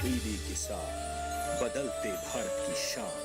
दीदी किसान, बदलते भारत की शान।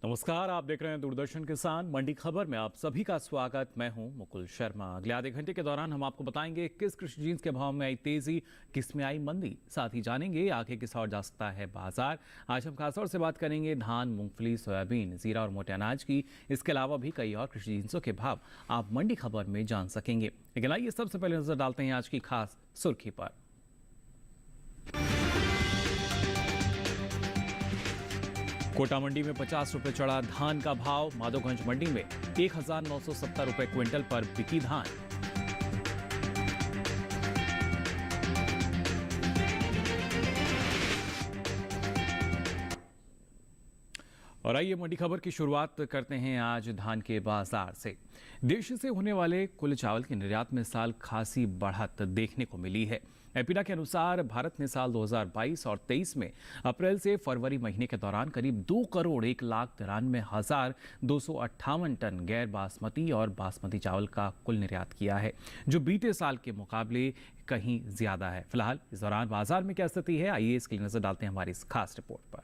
नमस्कार, आप देख रहे हैं दूरदर्शन किसान मंडी खबर में आप सभी का स्वागत। मैं हूं मुकुल शर्मा। अगले आधे घंटे के दौरान हम आपको बताएंगे किस कृषि जीन्स के भाव में आई तेजी, किस में आई मंदी। साथ ही जानेंगे आगे किस और जा सकता है बाजार। आज हम खासतौर से बात करेंगे धान, मूंगफली, सोयाबीन, जीरा और मोटे अनाज की। इसके अलावा भी कई और कृषि जीन्सों के भाव आप मंडी खबर में जान सकेंगे। लेकिन आइए सबसे पहले नजर डालते हैं आज की खास सुर्खी पर। कोटा मंडी में 50 रुपए चढ़ा धान का भाव। माधोगंज मंडी में 1970 रुपए क्विंटल पर बिकी धान। और आइए मंडी खबर की शुरुआत करते हैं आज धान के बाजार से। देश से होने वाले कुल चावल के निर्यात में साल खासी बढ़त देखने को मिली है। एपीडा के अनुसार भारत ने साल 2022 और 23 में अप्रैल से फरवरी महीने के दौरान करीब 2,01,93,258 टन गैर बासमती और बासमती चावल का कुल निर्यात किया है, जो बीते साल के मुकाबले कहीं ज्यादा है। फिलहाल इस दौरान बाजार में क्या स्थिति है, आइए इसकी नजर डालते हैं हमारी इस खास रिपोर्ट पर।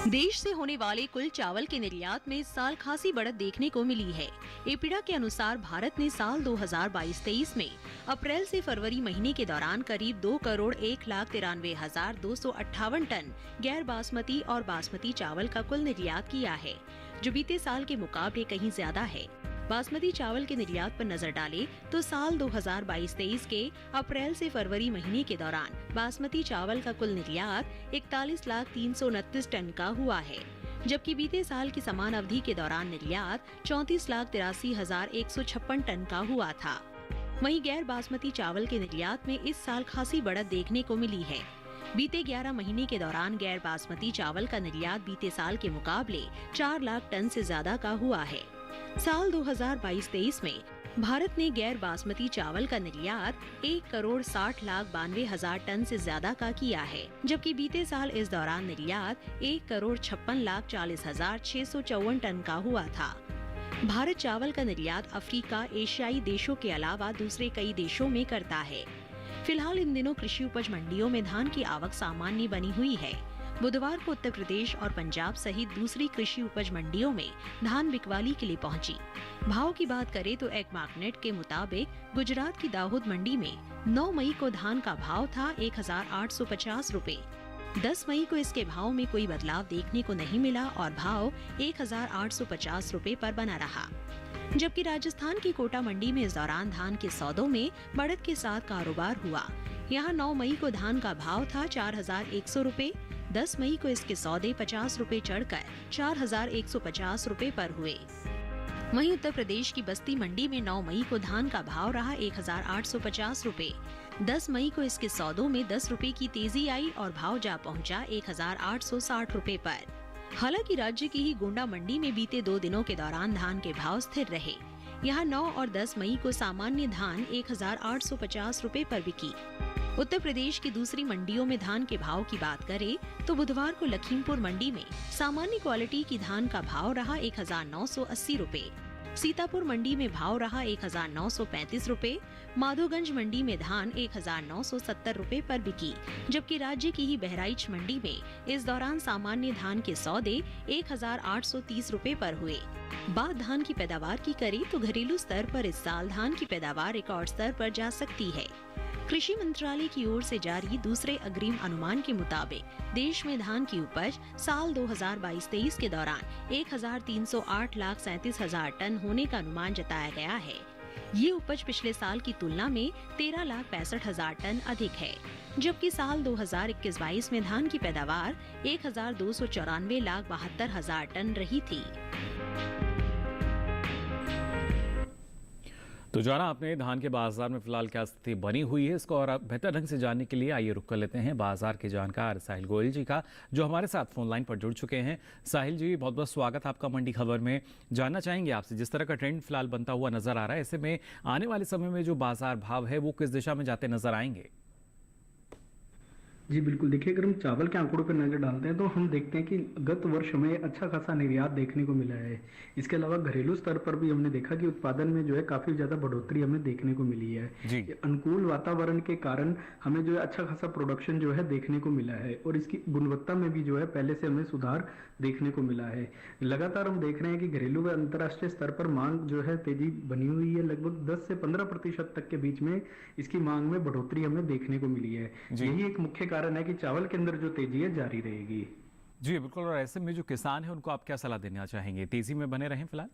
देश से होने वाले कुल चावल के निर्यात में इस साल खासी बढ़त देखने को मिली है। एपीडा के अनुसार भारत ने साल 2022-23 में अप्रैल से फरवरी महीने के दौरान करीब 2,01,93,258 टन गैर बासमती और बासमती चावल का कुल निर्यात किया है, जो बीते साल के मुकाबले कहीं ज्यादा है। बासमती चावल के निर्यात पर नजर डालें तो साल 2022-23 के अप्रैल से फरवरी महीने के दौरान बासमती चावल का कुल निर्यात 41,329 टन का हुआ है, जबकि बीते साल की समान अवधि के दौरान निर्यात 34,83,156 टन का हुआ था। वहीं गैर बासमती चावल के निर्यात में इस साल खासी बढ़त देखने को मिली है। बीते 11 महीने के दौरान गैर बासमती चावल का निर्यात बीते साल के मुकाबले 4 लाख टन से ज्यादा का हुआ है। साल 2022-23 में भारत ने गैर बासमती चावल का निर्यात 1,60,92,000 टन से ज्यादा का किया है, जबकि बीते साल इस दौरान निर्यात 1,56,40,654 टन का हुआ था। भारत चावल का निर्यात अफ्रीका, एशियाई देशों के अलावा दूसरे कई देशों में करता है। फिलहाल इन दिनों कृषि उपज मंडियों में धान की आवक सामान्य बनी हुई है। बुधवार को उत्तर प्रदेश और पंजाब सहित दूसरी कृषि उपज मंडियों में धान बिकवाली के लिए पहुंची। भाव की बात करें तो एग्मार्कनेट के मुताबिक गुजरात की दाहोद मंडी में 9 मई को धान का भाव था 1,850 रुपए। 10 मई को इसके भाव में कोई बदलाव देखने को नहीं मिला और भाव 1,850 रुपए पर बना रहा। जबकि राजस्थान की कोटा मंडी में इस दौरान धान के सौदों में बढ़त के साथ कारोबार हुआ। यहाँ 9 मई को धान का भाव था 4,100 रुपए। 10 मई को इसके सौदे 50 रुपए चढ़कर 4,150 रुपए पर हुए। वहीं उत्तर प्रदेश की बस्ती मंडी में 9 मई को धान का भाव रहा 1,850 रुपए। 10 मई को इसके सौदों में 10 रुपए की तेजी आई और भाव जा पहुंचा 1,860 रुपए पर। हालांकि राज्य की ही गोंडा मंडी में बीते 2 दिनों के दौरान धान के भाव स्थिर रहे। यहाँ 9 और 10 मई को सामान्य धान 1,850 रुपए पर बिकी। उत्तर प्रदेश की दूसरी मंडियों में धान के भाव की बात करें तो बुधवार को लखीमपुर मंडी में सामान्य क्वालिटी की धान का भाव रहा 1,980 रुपए। सीतापुर मंडी में भाव रहा 1,935 रुपए। माधोगंज मंडी में धान 1,970 रुपए पर बिकी, जबकि राज्य की ही बहराइच मंडी में इस दौरान सामान्य धान के सौदे 1,830 रुपए पर हुए। बात धान की पैदावार की करें तो घरेलू स्तर पर इस साल धान की पैदावार रिकॉर्ड स्तर पर जा सकती है। कृषि मंत्रालय की ओर से जारी दूसरे अग्रिम अनुमान के मुताबिक देश में धान की उपज साल 2022-23 के दौरान 1,308,37,000 टन होने का अनुमान जताया गया है। ये उपज पिछले साल की तुलना में 13,65,000 टन अधिक है, जबकि साल 2021-22 में धान की पैदावार 1,294,72,000 टन रही थी। तो जाना आपने धान के बाजार में फिलहाल क्या स्थिति बनी हुई है, इसको और बेहतर ढंग से जानने के लिए आइए रुक कर लेते हैं बाजार के जानकार साहिल गोयल जी का, जो हमारे साथ फोन लाइन पर जुड़ चुके हैं। साहिल जी, बहुत बहुत स्वागत आपका मंडी खबर में। जानना चाहेंगे आपसे, जिस तरह का ट्रेंड फिलहाल बनता हुआ नजर आ रहा है, ऐसे में आने वाले समय में जो बाजार भाव है वो किस दिशा में जाते नजर आएंगे? जी बिल्कुल, देखिए अगर हम चावल के आंकड़ों पर नज़र डालते हैं तो हम देखते हैं कि गत वर्ष हमें अच्छा खासा निर्यात देखने को मिला है। इसके अलावा घरेलू स्तर पर भी हमने देखा कि उत्पादन में जो है काफ़ी ज़्यादा बढ़ोतरी हमें देखने को मिली है। अनुकूल वातावरण के कारण हमें जो है अच्छा खासा प्रोडक्शन जो है देखने को मिला है और इसकी गुणवत्ता में भी जो है पहले से हमें सुधार देखने को मिला है। लगातार हम देख रहे हैं कि घरेलू व अंतर्राष्ट्रीय स्तर पर मांग जो है तेजी बनी हुई है। लगभग 10 से 15% तक के बीच में इसकी मांग में बढ़ोतरी हमें देखने को मिली है। यही एक मुख्य कारण है कि चावल के अंदर जो तेजी है जारी रहेगी। जी बिल्कुल, और ऐसे में जो किसान है उनको आप क्या सलाह देना चाहेंगे? तेजी में बने रहें फिलहाल?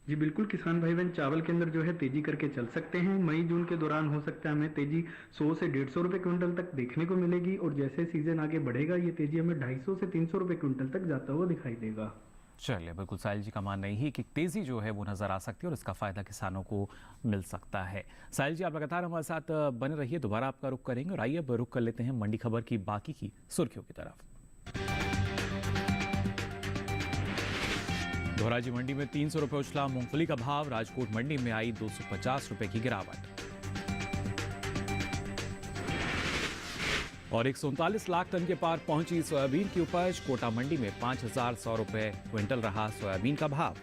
जी बिल्कुल, किसान भाई बहन चावल के अंदर जो है तेजी करके चल सकते हैं। मई जून के दौरान हो सकता है हमें तेजी 100 से 150 रुपए क्विंटल तक देखने को मिलेगी और जैसे सीजन आगे बढ़ेगा ये तेजी हमें 250 से 300 रुपए क्विंटल तक जाता हुआ दिखाई देगा। चलिए, बिल्कुल साहिल जी का मानना यही है कि तेजी जो है वो नजर आ सकती है और इसका फायदा किसानों को मिल सकता है। साहिल जी, आप लगातार हमारे साथ बने रहिए, दोबारा आपका रुख करेंगे और आइए अब रुख कर लेते हैं मंडी खबर की बाकी की सुर्खियों की तरफ। धोराजी मंडी में 300 रुपए उछला मूंगफली का भाव, राजकोट मंडी में आई 250 रुपए की गिरावट। और 139 लाख टन के पार पहुंची सोयाबीन की उपज, कोटा मंडी में 5100 रुपए क्विंटल रहा सोयाबीन का भाव।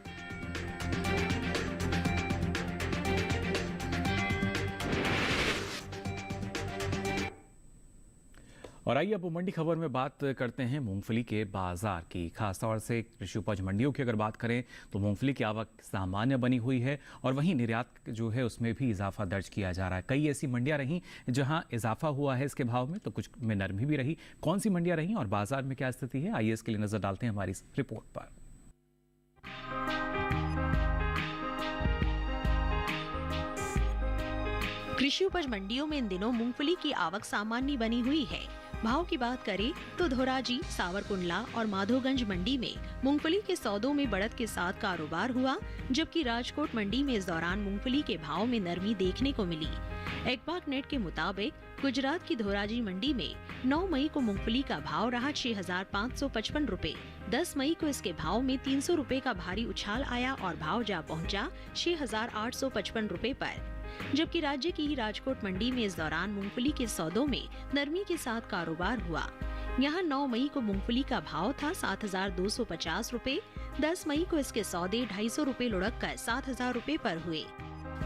और आइए अब मंडी खबर में बात करते हैं मूंगफली के बाजार की। खासतौर से कृषि उपज मंडियों की अगर बात करें तो मूंगफली की आवक सामान्य बनी हुई है और वहीं निर्यात जो है उसमें भी इजाफा दर्ज किया जा रहा है। कई ऐसी मंडियां रहीं जहां इजाफा हुआ है इसके भाव में, तो कुछ में नरमी भी रही। कौन सी मंडियां रहीं और बाजार में क्या स्थिति है, आइए इसके लिए नजर डालते हैं हमारी इस रिपोर्ट पर। कृषि उपज मंडियों में इन दिनों मूंगफली की आवक सामान्य बनी हुई है। भाव की बात करें तो धोराजी, सावरकुंडला और माधोगंज मंडी में मूंगफली के सौदों में बढ़त के साथ कारोबार हुआ, जबकि राजकोट मंडी में इस दौरान मूंगफली के भाव में नरमी देखने को मिली। एक्बाक नेट के मुताबिक गुजरात की धोराजी मंडी में 9 मई को मूंगफली का भाव रहा 6555 रुपए। 10 मई को इसके भाव में 300 रुपए का भारी उछाल आया और भाव जा पहुंचा 6855 रुपए पर। जबकि राज्य की ही राजकोट मंडी में इस दौरान मूंगफली के सौदों में नरमी के साथ कारोबार हुआ। यहां 9 मई को मूंगफली का भाव था 7250 रुपए। 10 मई को इसके सौदे 250 रुपए लुढ़क कर 7000 रुपए पर हुए।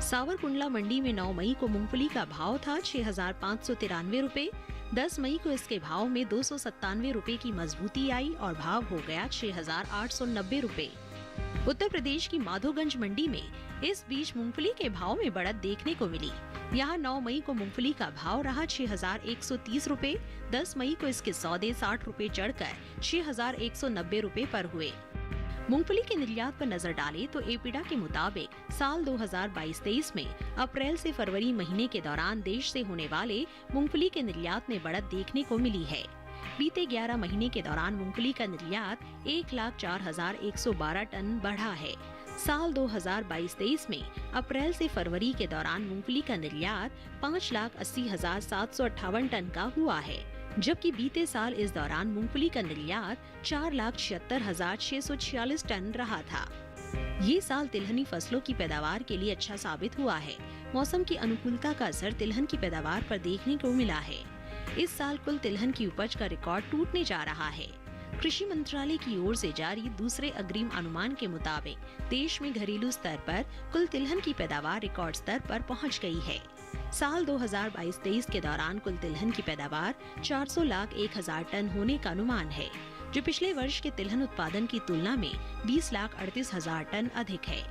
सावरकुंडला मंडी में 9 मई को मूंगफली का भाव था 6593 रुपए। 10 मई को इसके भाव में 297 रुपए की मजबूती आई और भाव हो गया 6890 रुपए। उत्तर प्रदेश की माधोगंज मंडी में इस बीच मूंगफली के भाव में बढ़त देखने को मिली। यहाँ 9 मई को मूंगफली का भाव रहा 6130 रुपए। 10 मई को इसके सौदे 60 रुपए चढ़कर 6190 रुपए पर हुए। मूंगफली के निर्यात पर नजर डालें तो एपीडा के मुताबिक साल 2022-23 में अप्रैल से फरवरी महीने के दौरान देश से होने वाले मूंगफली के निर्यात में बढ़त देखने को मिली है। बीते 11 महीने के दौरान मूंगफली का निर्यात 1,04,112 टन बढ़ा है। साल 2022-23 में अप्रैल से फरवरी के दौरान मूंगफली का निर्यात 5,80,758 टन का हुआ है, जबकि बीते साल इस दौरान मूंगफली का निर्यात 4,76,646 टन रहा था। ये साल तिलहनी फसलों की पैदावार के लिए अच्छा साबित हुआ है। मौसम की अनुकूलता का असर तिलहन की पैदावार पर देखने को मिला है। इस साल कुल तिलहन की उपज का रिकॉर्ड टूटने जा रहा है। कृषि मंत्रालय की ओर से जारी दूसरे अग्रिम अनुमान के मुताबिक देश में घरेलू स्तर पर कुल तिलहन की पैदावार रिकॉर्ड स्तर पर पहुंच गई है। साल 2022-23 के दौरान कुल तिलहन की पैदावार 400,01,000 टन होने का अनुमान है, जो पिछले वर्ष के तिलहन उत्पादन की तुलना में 20,38,000 टन अधिक है।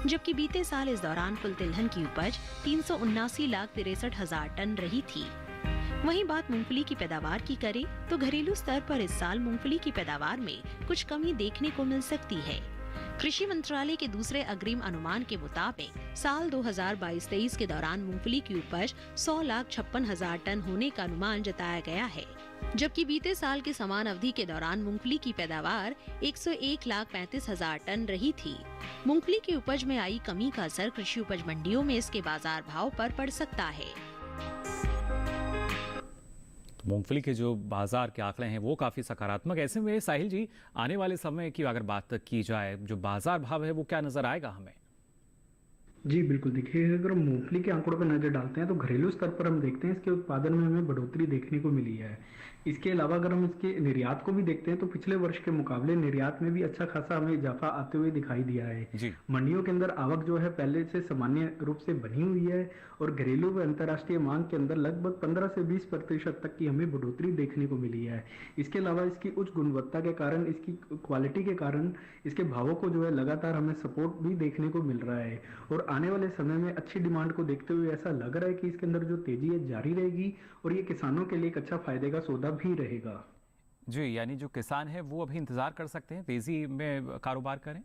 जबकि बीते साल इस दौरान कुल तिलहन की उपज 379,63,000 टन रही थी। वहीं बात मूंगफली की पैदावार की करें तो घरेलू स्तर पर इस साल मूंगफली की पैदावार में कुछ कमी देखने को मिल सकती है। कृषि मंत्रालय के दूसरे अग्रिम अनुमान के मुताबिक साल 2022-23 के दौरान मूंगफली की उपज 100,56,000 टन होने का अनुमान जताया गया है, जबकि बीते साल के समान अवधि के दौरान मूंगफली की पैदावार 101,35,000 टन रही थी। मूंगफली की उपज में आई कमी का असर कृषि उपज मंडियों में इसके बाजार भाव पर पड़ सकता है। मूंगफली के जो बाजार के आंकड़े हैं वो काफ़ी सकारात्मक। ऐसे में साहिल जी, आने वाले समय की अगर बात की जाए, जो बाजार भाव है वो क्या नज़र आएगा हमें? जी बिल्कुल, देखिए अगर हम मूंगफली के आंकड़ों पर नज़र डालते हैं तो घरेलू स्तर पर हम देखते हैं इसके उत्पादन में हमें बढ़ोतरी देखने को मिली है। इसके अलावा अगर हम इसके निर्यात को भी देखते हैं तो पिछले वर्ष के मुकाबले निर्यात में भी अच्छा खासा हमें इजाफा आते हुए दिखाई दिया है। जी। मंडियों के अंदर आवक जो है पहले से सामान्य रूप से बनी हुई है और घरेलू व अंतर्राष्ट्रीय मांग के अंदर लगभग 15 से 20% तक की हमें बढ़ोतरी देखने को मिली है। इसके अलावा इसकी उच्च गुणवत्ता के कारण, इसकी क्वालिटी के कारण इसके भावों को जो है लगातार हमें सपोर्ट भी देखने को मिल रहा है और आने वाले समय में अच्छी डिमांड को देखते हुए ऐसा लग रहा है कि इसके अंदर जो तेजी है जारी रहेगी और ये किसानों के लिए एक अच्छा फायदे का सौदा भी रहेगा। जी, यानी जो किसान है वो अभी इंतजार कर सकते हैं, तेजी में कारोबार करें?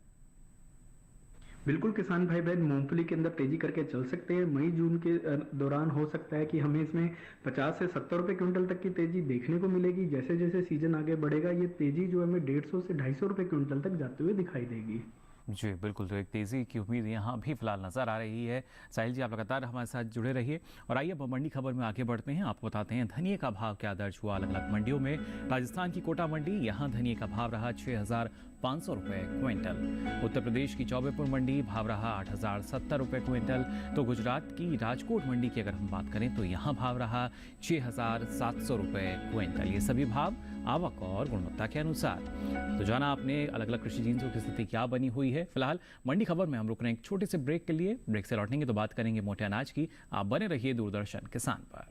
बिल्कुल, किसान भाई बहन मूंगफली के अंदर तेजी करके चल सकते हैं। मई जून के दौरान हो सकता है कि हमें इसमें 50 से 70 रुपए क्विंटल तक की तेजी देखने को मिलेगी। जैसे जैसे सीजन आगे बढ़ेगा ये तेजी जो हमें 150 से 250 रुपए क्विंटल तक जाते हुए दिखाई देगी। जी बिल्कुल, तो एक तेज़ी की उम्मीद यहाँ भी फिलहाल नज़र आ रही है। साहिल जी, आप लगातार हमारे साथ जुड़े रहिए और आइए अब मंडी खबर में आगे बढ़ते हैं। आपको बताते हैं धनिये का भाव क्या दर्ज हुआ अलग अलग मंडियों में। राजस्थान की कोटा मंडी, यहाँ धनिये का भाव रहा 6,500 रुपये क्विंटल। उत्तर प्रदेश की चौबेपुर मंडी भाव रहा 8,070 रुपये क्विंटल। तो गुजरात की राजकोट मंडी की अगर हम बात करें तो यहाँ भाव रहा 6,700 रुपये क्विंटल। ये सभी भाव आवक और गुणवत्ता के अनुसार। तो जाना आपने अलग अलग कृषि जिन्सों की स्थिति क्या बनी हुई है। फिलहाल मंडी खबर में हम रुक रहे हैं एक छोटे से ब्रेक के लिए। ब्रेक से लौटेंगे तो बात करेंगे मोटे अनाज की। आप बने रहिए दूरदर्शन किसान पर।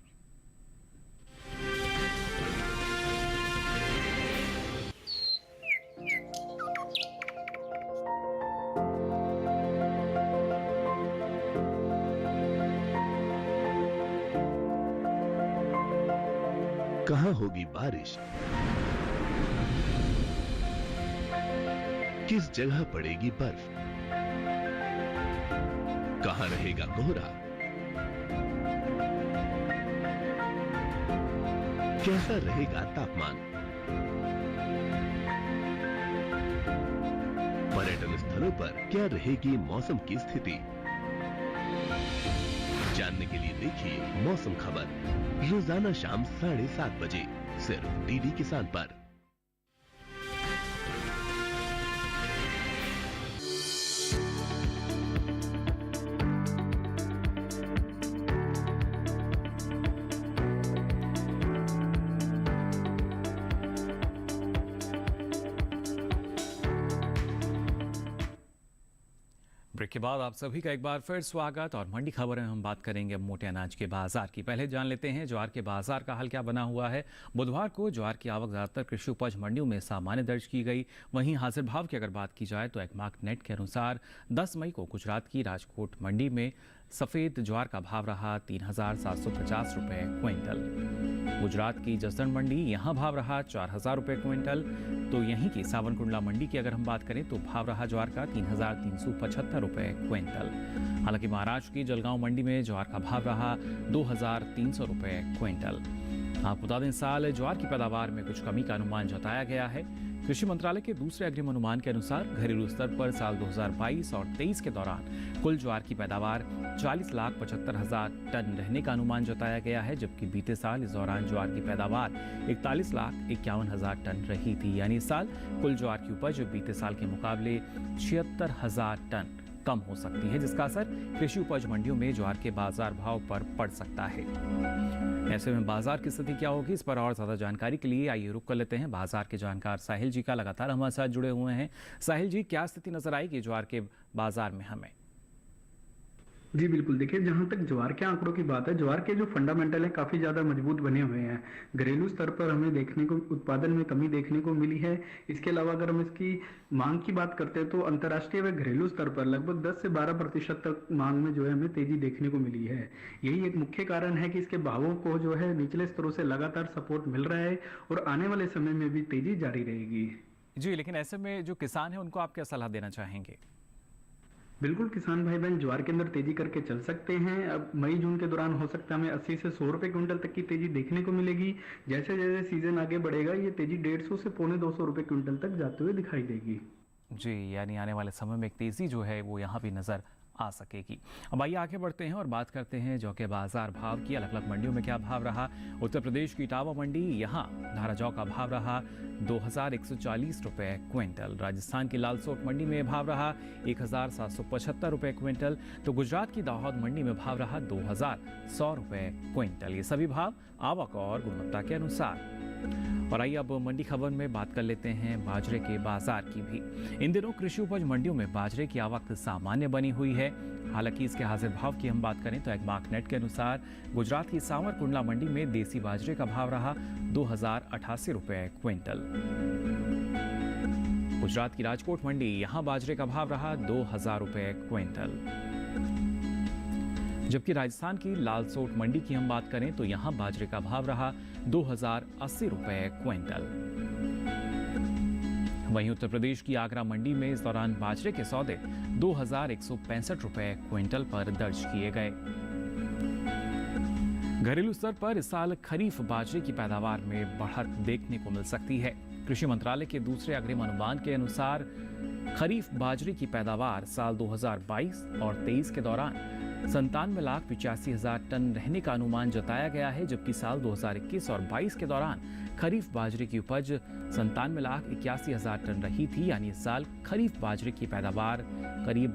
कहाँ होगी बारिश, किस जगह पड़ेगी बर्फ, कहाँ रहेगा कोहरा, कैसा रहेगा तापमान, पर्यटन स्थलों पर क्या रहेगी मौसम की स्थिति। जानने के लिए देखिए मौसम खबर रोजाना शाम 7:30 बजे सिर्फ डीडी किसान पर। ब्रेक के बाद आप सभी का एक बार फिर स्वागत और मंडी खबर में हम बात करेंगे अब मोटे अनाज के बाजार की। पहले जान लेते हैं ज्वार के बाजार का हाल क्या बना हुआ है। बुधवार को ज्वार की आवक ज्यादातर कृषि उपज मंडियों में सामान्य दर्ज की गई। वहीं हाजिर भाव की अगर बात की जाए तो एकमार्क नेट के अनुसार 10 मई को गुजरात की राजकोट मंडी में सफेद ज्वार का भाव रहा 3,750 रुपये क्विंटल। गुजरात की जसदण मंडी, यहाँ भाव रहा 4,000 रुपये क्विंटल। तो यहीं की सावरकुंडला मंडी की अगर हम बात करें तो भाव रहा ज्वार का 3,375 रुपये क्विंटल। हालांकि महाराष्ट्र की जलगांव मंडी में ज्वार का भाव रहा 2,300 रुपये क्विंटल। आपको बता दें, इस साल ज्वार की पैदावार में कुछ कमी का अनुमान जताया गया है। कृषि मंत्रालय के दूसरे अग्रिम अनुमान के अनुसार घरेलू स्तर पर साल 2022 और 23 के दौरान कुल ज्वार की पैदावार 40,75,000 टन रहने का अनुमान जताया गया है, जबकि बीते साल इस दौरान ज्वार की पैदावार 41,51,000 टन रही थी। यानी इस साल कुल ज्वार की उपज बीते साल के मुकाबले 76,000 टन कम हो सकती है, जिसका असर कृषि उपज मंडियों में ज्वार के बाजार भाव पर पड़ सकता है। ऐसे में बाजार की स्थिति क्या होगी, इस पर और ज्यादा जानकारी के लिए आइए रुक कर लेते हैं बाजार के जानकार साहिल जी का। लगातार हमारे साथ जुड़े हुए हैं। साहिल जी, क्या स्थिति नजर आएगी ज्वार के बाजार में हमें? जी बिल्कुल, देखिए जहां तक ज्वार के आंकड़ों की बात है, ज्वार के जो फंडामेंटल हैं काफी ज्यादा मजबूत बने हुए हैं। घरेलू स्तर पर हमें देखने को उत्पादन में कमी देखने को मिली है। इसके अलावा अगर हम इसकी मांग की बात करते हैं तो अंतर्राष्ट्रीय व घरेलू स्तर पर लगभग 10 से 12% तक मांग में जो है हमें तेजी देखने को मिली है। यही एक मुख्य कारण है कि इसके भावों को जो है निचले स्तरों से लगातार सपोर्ट मिल रहा है और आने वाले समय में भी तेजी जारी रहेगी। जी, लेकिन ऐसे में जो किसान है उनको आप क्या सलाह देना चाहेंगे? बिल्कुल किसान भाई बहन ज्वार के अंदर तेजी करके चल सकते हैं। अब मई जून के दौरान हो सकता है हमें 80 से 100 रुपए क्विंटल तक की तेजी देखने को मिलेगी। जैसे जैसे सीजन आगे बढ़ेगा ये तेजी 150 से पौने 200 रुपए क्विंटल तक जाते हुए दिखाई देगी। जी, यानी आने वाले समय में एक तेज़ी जो है वो यहाँ भी नज़र आ सकेगी। अब आइए आगे बढ़ते हैं और बात करते हैं जौ के बाजार भाव की। अलग अलग मंडियों में क्या भाव रहा। उत्तर प्रदेश की इटावा मंडी, यहाँ धारा जौ का भाव रहा 2140 रुपये क्विंटल। राजस्थान की लालसोट मंडी में भाव रहा 1775 रुपये क्विंटल। तो गुजरात की दाहोद मंडी में भाव रहा 2100 रुपये क्विंटल। ये सभी भाव आवक और गुणवत्ता के अनुसार। और आइए अब मंडी खबर में बात कर लेते हैं बाजरे के बाजार की भी। इन दिनों कृषि उपज मंडियों में बाजरे की आवक सामान्य बनी हुई है। हालांकि इसके हाजिर भाव की हम बात करें तो एग्मार्क नेट के अनुसार गुजरात की सांवरकुंडला मंडी में देसी बाजरे का भाव रहा 2088 रुपये क्विंटल। गुजरात की राजकोट मंडी, यहाँ बाजरे का भाव रहा 2000 रुपये क्विंटल। जबकि राजस्थान की लालसोट मंडी की हम बात करें तो यहाँ बाजरे का भाव रहा 2080 रुपये क्विंटल। वहीं उत्तर प्रदेश की आगरा मंडी में इस दौरान बाजरे के सौदे 2165 रुपये क्विंटल पर दर्ज किए गए। घरेलू स्तर पर इस साल खरीफ बाजरे की पैदावार में बढ़त देखने को मिल सकती है। कृषि मंत्रालय के दूसरे अग्रिम अनुमान के अनुसार खरीफ बाजरे की पैदावार साल 2022 और 23 के दौरान 97,85,000 टन रहने का अनुमान जताया गया है। जबकि साल 2021 और 22 के दौरान खरीफ बाजरे की उपज 97,81,000 टन रही थी। यानी इस साल खरीफ बाजरे की पैदावार करीब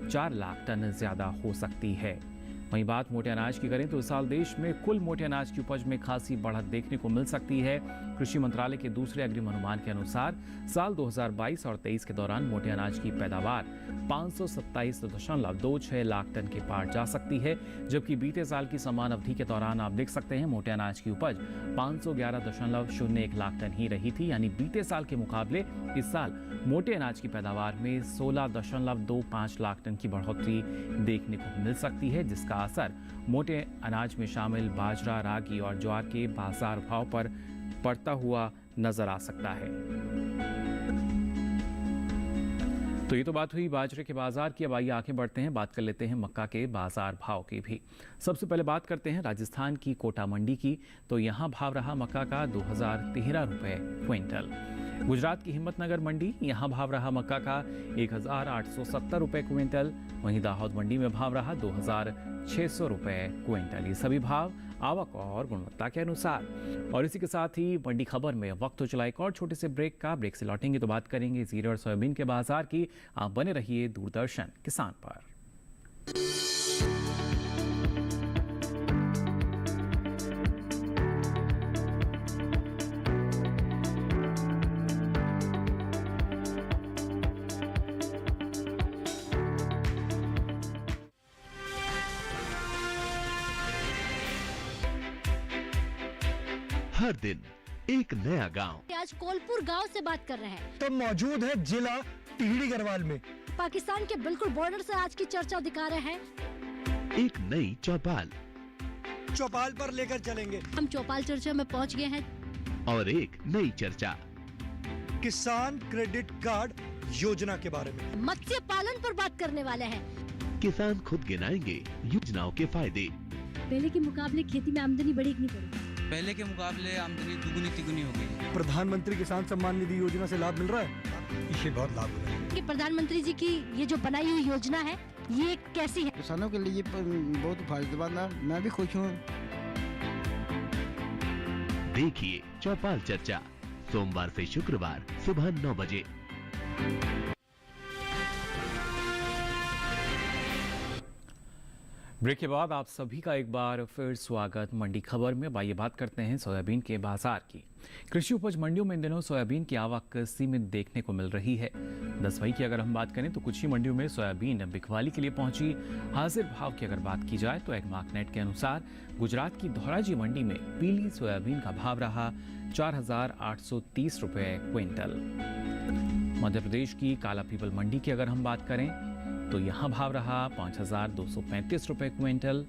4 लाख टन ज्यादा हो सकती है। वहीं बात मोटे अनाज की करें तो इस साल देश में कुल मोटे अनाज की उपज में खासी बढ़त देखने को मिल सकती है। कृषि मंत्रालय के दूसरे अग्रिम अनुमान के अनुसार साल 2022 और 23 के दौरान मोटे अनाज की पैदावार 527.26 लाख टन के पार जा सकती है। जबकि बीते साल की समान अवधि के दौरान आप देख सकते हैं मोटे अनाज की उपज 511.01 लाख टन ही रही थी। यानी बीते साल के मुकाबले इस साल मोटे अनाज की पैदावार में 16.25 लाख टन की बढ़ोतरी देखने को मिल सकती है, जिसका असर मोटे अनाज में शामिल बाजरा, रागी और ज्वार के बाजार भाव पर पड़ता हुआ नजर आ सकता है। तो ये तो बात हुई बाजरे के बाजार की। अब आइए आगे बढ़ते हैं, बात कर लेते हैं मक्का के बाजार भाव की भी। सबसे पहले बात करते हैं राजस्थान की कोटा मंडी की। तो यहाँ भाव रहा मक्का का 2013 रुपये क्विंटल। गुजरात की हिम्मतनगर मंडी, यहाँ भाव रहा मक्का का 1870 रुपये क्विंटल। वहीं दाहोद मंडी में भाव रहा 2600 रुपये क्विंटल। ये सभी भाव आवक और गुणवत्ता के अनुसार। और इसी के साथ ही मंडी खबर में वक्त हो चला एक और छोटे से ब्रेक का। ब्रेक से लौटेंगे तो बात करेंगे जीरे और सोयाबीन के बाजार की। आप बने रहिए दूरदर्शन किसान पर। हर दिन एक नया गांव। आज कोलपुर गांव से बात कर रहे हैं। तो मौजूद है जिला टिहरी गढ़वाल में। पाकिस्तान के बिल्कुल बॉर्डर से आज की चर्चा दिखा रहे हैं। एक नई चौपाल चौपाल पर लेकर चलेंगे। हम चौपाल चर्चा में पहुंच गए हैं। और एक नई चर्चा किसान क्रेडिट कार्ड योजना के बारे में। मत्स्य पालन पर बात करने वाले हैं। किसान खुद गिनाएंगे योजनाओं के फायदे। पहले के मुकाबले खेती में आमदनी बढ़ी कि नहीं बढ़ी? पहले के मुकाबले आमदनी दुगुनी तिगुनी हो गई है। प्रधानमंत्री किसान सम्मान निधि योजना से लाभ मिल रहा है। इसे बहुत लाभ हो रहा है। कि प्रधानमंत्री जी की ये जो बनाई हुई योजना है ये कैसी है? किसानों के लिए बहुत फायदेमंद है। मैं भी खुश हूँ। देखिए चौपाल चर्चा सोमवार से शुक्रवार सुबह 9 बजे। ब्रेक के बाद आप सभी का एक बार फिर स्वागत मंडी खबर में। आइए बात करते हैं सोयाबीन के बाजार की। कृषि उपज मंडियों में इन दिनों सोयाबीन की आवक सीमित देखने को मिल रही है। 10 मई की अगर हम बात करें तो कुछ ही मंडियों में सोयाबीन बिकवाली के लिए पहुंची। हाजिर भाव की अगर बात की जाए तो एग्मार्क नेट के अनुसार गुजरात की धौराजी मंडी में पीली सोयाबीन का भाव रहा 4,830 रुपये क्विंटल। मध्य प्रदेश की काला पीपल मंडी की अगर हम बात करें तो यहाँ भाव रहा 5,235 रुपये क्विंटल।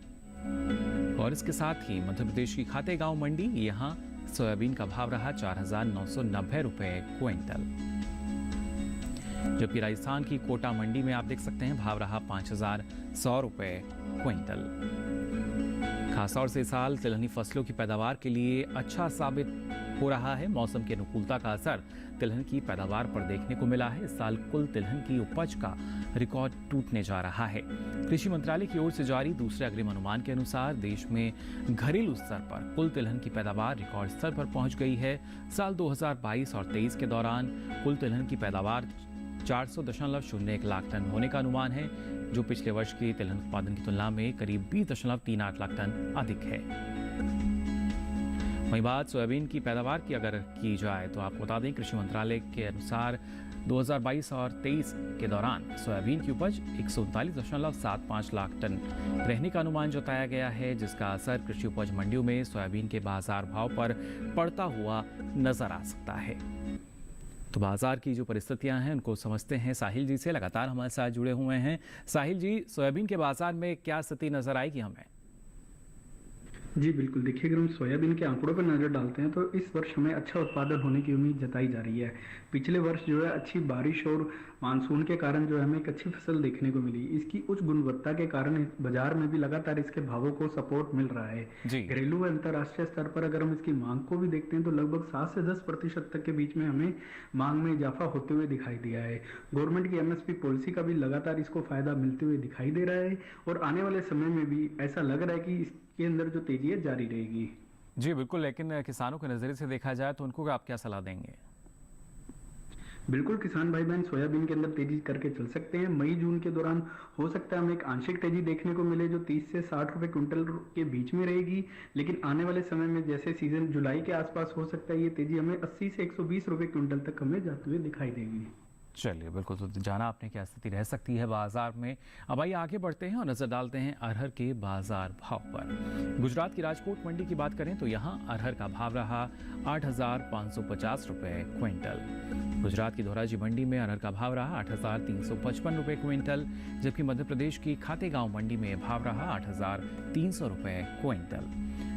और इसके साथ ही मध्य प्रदेश की खातेगांव मंडी, यहाँ सोयाबीन का भाव रहा 4,990 रुपये क्विंटल। जबकि राजस्थान की कोटा मंडी में आप देख सकते हैं भाव रहा 5,100 रुपए क्विंटल। खासतौर से इस साल तिलहनी फसलों की पैदावार के लिए अच्छा साबित हो रहा है। मौसम की अनुकूलता का असर तिलहन की पैदावार पर देखने को मिला है। इस साल कुल तिलहन की उपज का रिकॉर्ड टूटने जा रहा है। कृषि मंत्रालय की ओर से जारी दूसरे अग्रिम अनुमान के अनुसार देश में घरेलू स्तर पर कुल तिलहन की पैदावार रिकॉर्ड स्तर पर पहुंच गई है। साल 2022 और 23 के दौरान कुल तिलहन की पैदावार 400.01 लाख टन होने का अनुमान है, जो पिछले वर्ष के तिलहन उत्पादन की तुलना में करीब 20.38 लाख टन अधिक है। वहीं बात सोयाबीन की पैदावार की अगर की जाए तो आपको बता दें कृषि मंत्रालय के अनुसार 2022 और 23 के दौरान सोयाबीन की उपज 139.75 लाख टन रहने का अनुमान जताया गया है, जिसका असर कृषि उपज मंडियों में सोयाबीन के बाजार भाव पर पड़ता हुआ नजर आ सकता है। तो बाजार की जो परिस्थितियां हैं उनको समझते हैं साहिल जी से, लगातार हमारे साथ जुड़े हुए हैं। साहिल जी, सोयाबीन के बाजार में क्या स्थिति नजर आएगी हमें? जी बिल्कुल, देखिए अगर हम सोयाबीन के आंकड़ों पर नज़र डालते हैं तो इस वर्ष हमें अच्छा उत्पादन होने की उम्मीद जताई जा रही है। पिछले वर्ष जो है अच्छी बारिश और मानसून के कारण जो है हमें एक अच्छी फसल देखने को मिली। इसकी उच्च गुणवत्ता के कारण बाजार में भी लगातार इसके भावों को सपोर्ट मिल रहा है। घरेलू व अंतर्राष्ट्रीय स्तर पर अगर हम इसकी मांग को भी देखते हैं तो लगभग 7 से 10% तक के बीच में हमें मांग में इजाफा होते हुए दिखाई दिया है। गवर्नमेंट की MSP पॉलिसी का भी लगातार इसको फायदा मिलते हुए दिखाई दे रहा है और आने वाले समय में भी ऐसा लग रहा है कि इसके अंदर जो तेजी है जारी रहेगी। जी बिल्कुल, लेकिन किसानों के नजरिए से देखा जाए तो उनको आप क्या सलाह देंगे? बिल्कुल, किसान भाई बहन सोयाबीन के अंदर तेजी करके चल सकते हैं। मई जून के दौरान हो सकता है हमें एक आंशिक तेजी देखने को मिले जो 30 से 60 रुपए क्विंटल के बीच में रहेगी, लेकिन आने वाले समय में जैसे सीजन जुलाई के आसपास हो सकता है ये तेजी हमें 80 से 120 रुपए क्विंटल तक हमें जाते हुए दिखाई देगी। चलिए बिल्कुल, तो जाना आपने क्या स्थिति रह सकती है बाजार में। अब आइए आगे बढ़ते हैं और नजर डालते हैं अरहर के बाजार भाव पर। गुजरात की राजकोट मंडी की बात करें तो यहाँ अरहर का भाव रहा 8,550 रुपए क्विंटल। गुजरात की धोराजी मंडी में अरहर का भाव रहा 8,355 रुपए क्विंटल, जबकि मध्य प्रदेश की खातेगांव मंडी में भाव रहा 8,300 रुपए क्विंटल।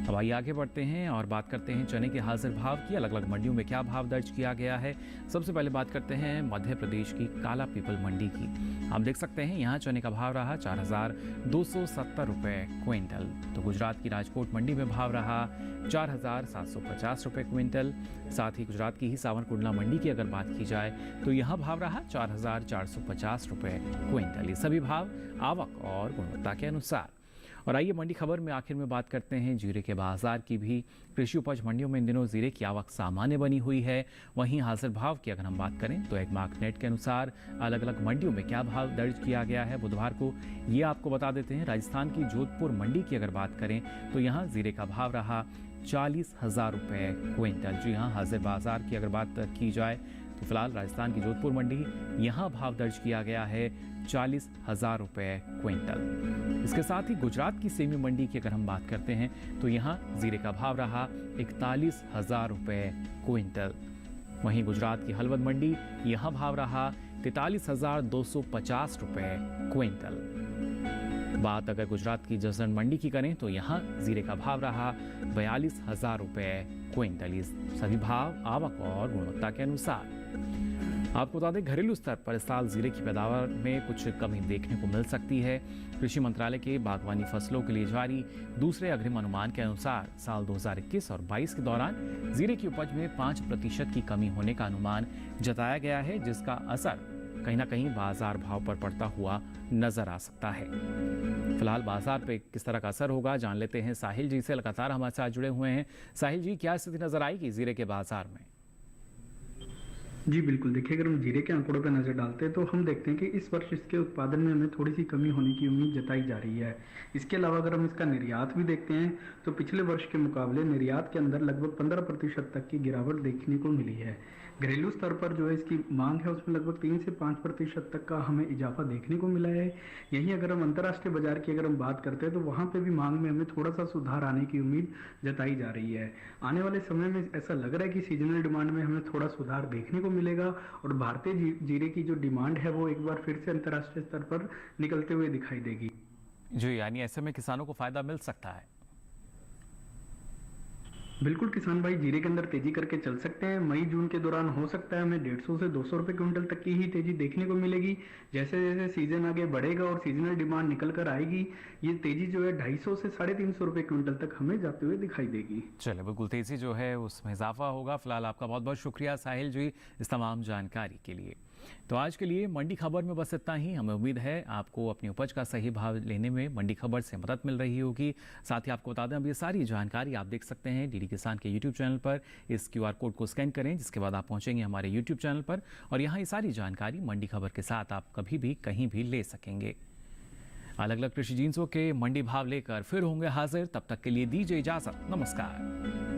अब आइए आगे बढ़ते हैं और बात करते हैं चने के हाजिर भाव की। अलग अलग मंडियों में क्या भाव दर्ज किया गया है। सबसे पहले बात करते हैं मध्य प्रदेश की काला पीपल मंडी की। आप देख सकते हैं यहाँ चने का भाव रहा 4,270 रुपए क्विंटल। तो गुजरात की राजकोट मंडी में भाव रहा 4,750 रुपए क्विंटल। साथ ही गुजरात की ही सावरकुंडला मंडी की अगर बात की जाए तो यहाँ भाव रहा 4,450 रुपए क्विंटल। ये सभी भाव आवक और गुणवत्ता के अनुसार। और आइए मंडी खबर में आखिर में बात करते हैं जीरे के बाजार की भी। कृषि उपज मंडियों में इन दिनों जीरे की आवक सामान्य बनी हुई है। वहीं हाजिर भाव की अगर हम बात करें तो एग्मार्कनेट के अनुसार अलग अलग मंडियों में क्या भाव दर्ज किया गया है बुधवार को, ये आपको बता देते हैं। राजस्थान की जोधपुर मंडी की अगर बात करें तो यहाँ जीरे का भाव रहा 40,000 रुपए क्विंटल। जी हाँ, हाजिर बाजार की अगर बात की जाए तो फिलहाल राजस्थान की जोधपुर मंडी यहाँ भाव दर्ज किया गया है 40,000 रुपए क्विंटल। इसके साथ ही गुजरात की सेमी मंडी की अगर हम बात करते हैं तो यहाँ जीरे का भाव रहा 41,000 रुपए क्विंटल। वहीं गुजरात की हलवद मंडी यहाँ भाव रहा 43,250 रुपए क्विंटल। बात अगर गुजरात की जसदण मंडी की करें तो यहाँ जीरे का भाव रहा 42,000 रुपए क्विंटल। ये सभी भाव आवक और गुणवत्ता के अनुसार। आपको बता दें घरेलू स्तर पर इस साल जीरे की पैदावार में कुछ कमी देखने को मिल सकती है। कृषि मंत्रालय के बागवानी फसलों के लिए जारी दूसरे अग्रिम अनुमान के अनुसार साल 2021 और 22 के दौरान जीरे की उपज में 5% की कमी होने का अनुमान जताया गया है, जिसका असर कहीं ना कहीं बाजार भाव पर पड़ता हुआ नजर आ सकता है। फिलहाल बाजार पे किस तरह का असर होगा जान लेते हैं साहिल जी से, लगातार हमारे साथ जुड़े हुए हैं। साहिल जी, क्या स्थिति नजर आएगी जीरे के बाजार में? जी बिल्कुल, देखिए अगर हम जीरे के आंकड़ों पर नज़र डालते हैं तो हम देखते हैं कि इस वर्ष इसके उत्पादन में हमें थोड़ी सी कमी होने की उम्मीद जताई जा रही है। इसके अलावा अगर हम इसका निर्यात भी देखते हैं तो पिछले वर्ष के मुकाबले निर्यात के अंदर लगभग 15% तक की गिरावट देखने को मिली है। घरेलू स्तर पर जो है इसकी मांग है उसमें लगभग 3 से 5% तक का हमें इजाफा देखने को मिला है। यहीं अगर हम अंतर्राष्ट्रीय बाजार की अगर हम बात करते हैं तो वहाँ पे भी मांग में हमें थोड़ा सा सुधार आने की उम्मीद जताई जा रही है। आने वाले समय में ऐसा लग रहा है कि सीजनल डिमांड में हमें थोड़ा सुधार देखने को मिलेगा और भारतीय जीरे की जो डिमांड है वो एक बार फिर से अंतर्राष्ट्रीय स्तर पर निकलते हुए दिखाई देगी। जी, यानी ऐसे में किसानों को फायदा मिल सकता है। बिल्कुल किसान भाई, जीरे के अंदर तेजी करके चल सकते हैं। मई जून के दौरान हो सकता है हमें 150 से 200 रुपए क्विंटल तक की ही तेजी देखने को मिलेगी। जैसे जैसे सीजन आगे बढ़ेगा और सीजनल डिमांड निकल कर आएगी, ये तेजी जो है 250 से 350 रुपए क्विंटल तक हमें जाते हुए दिखाई देगी। चलिए, बिल्कुल तेजी जो है उसमें इजाफा होगा। फिलहाल आपका बहुत बहुत शुक्रिया साहिल जी इस तमाम जानकारी के लिए। तो आज के लिए मंडी खबर में बस इतना ही। हमें उम्मीद है आपको अपनी उपज का सही भाव लेने में मंडी खबर से मदद मिल रही होगी। साथ ही आपको बता दें, अब ये सारी जानकारी आप देख सकते हैं डीडी किसान के यूट्यूब चैनल पर। इस QR कोड को स्कैन करें, जिसके बाद आप पहुंचेंगे हमारे यूट्यूब चैनल पर और यहाँ ये सारी जानकारी मंडी खबर के साथ आप कभी भी कहीं भी ले सकेंगे। अलग अलग कृषि जिन्सों के मंडी भाव लेकर फिर होंगे हाजिर। तब तक के लिए दीजिए इजाजत। नमस्कार।